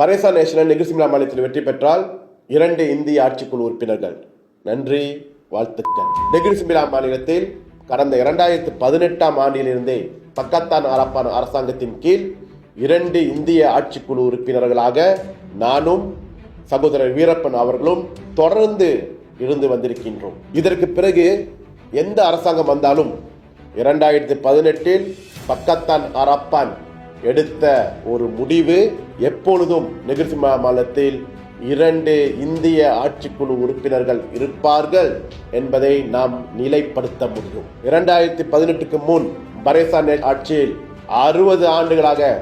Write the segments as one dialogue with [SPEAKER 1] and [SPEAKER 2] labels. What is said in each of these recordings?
[SPEAKER 1] பரேசா national நெகிழ்சிமிலா மாநிலத்தில் வெற்றி பெற்றால் 2 இந்திய ஆட்சிக்குழு உறுப்பினர்கள். நன்றி, வாழ்த்துக்கள். நெகிழ்சிமிலா மாநிலத்தில் கடந்த 2018ஆம் ஆண்டிலிருந்தே பக்கத்தான் அரப்பான் அரசாங்கத்தின் கீழ் 2 இந்திய ஆட்சிக்குழு உறுப்பினர்களாக நானும் சகோதரர் வீரப்பன் அவர்களும் தொடர்ந்து இருந்து வந்திருக்கின்றோம். இதற்கு பிறகு எந்த அரசாங்கம் வந்தாலும் 2018இல் பக்கத்தான் அரப்பான் எடுத்த ஒரு முடிவு எப்பொழுதும் நெகிழ்சிமிலா மாநிலத்தில் 2 இந்திய ஆட்சிக்குழு உறுப்பினர்கள் இருப்பார்கள் என்பதை நாம் நிலைப்படுத்த முடியும். 2018க்கு முன் பரேசா ஆட்சியில் 60 ஆண்டுகளாக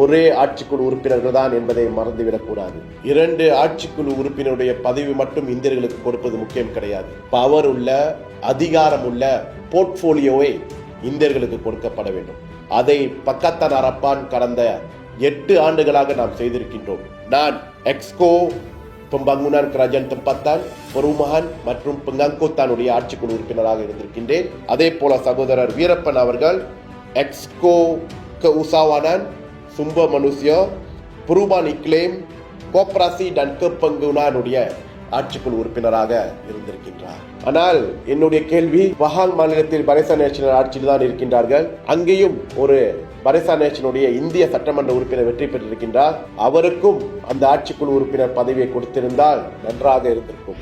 [SPEAKER 1] ஒரே ஆட்சிக்குழு உறுப்பினர்கள் தான் என்பதை மறந்துவிடக்கூடாது. 2 ஆட்சிக்குழு உறுப்பினருடைய பதவி மட்டும் இந்தியர்களுக்கு கொடுப்பது முக்கியம் கிடையாது. பவர் உள்ள, அதிகாரம் உள்ள போர்ட்போலியோவை இந்தியர்களுக்கு கொடுக்கப்பட வேண்டும். அதை பக்கத்தான் அரப்பான் கடந்த 8 ஆண்டுகளாக நாம் செய்திருக்கின்றோம். நான் எக்ஸ்கோ Pembangunan Kerajaan Tempatan, Perumahan மற்றும் Pengangkutan ஆட்சிக்குழு உறுப்பினராக இருந்திருக்கின்றேன். அதே போல சகோதரர் வீரப்பன் அவர்கள் எக்ஸ்கோ Keusahawanan, Sumber Manusia, Perubahan Iklim, Koperasi dan Kepenggunaan ஆட்சிக்குழு உறுப்பினராக இருந்திருக்கின்றார். ஆனால் என்னுடைய கேள்வி, பஹாங் மாநிலத்தில் பரேசா நேஷனல் ஆட்சியில் தான் இருக்கின்றார்கள். அங்கேயும் ஒரு பரேசா நேஷனுடைய இந்திய சட்டமன்ற உறுப்பினர் வெற்றி பெற்றிருக்கின்றார். அவருக்கும் அந்த ஆட்சிக்குழு உறுப்பினர் பதவியை கொடுத்திருந்தால் நன்றாக இருந்திருக்கும்.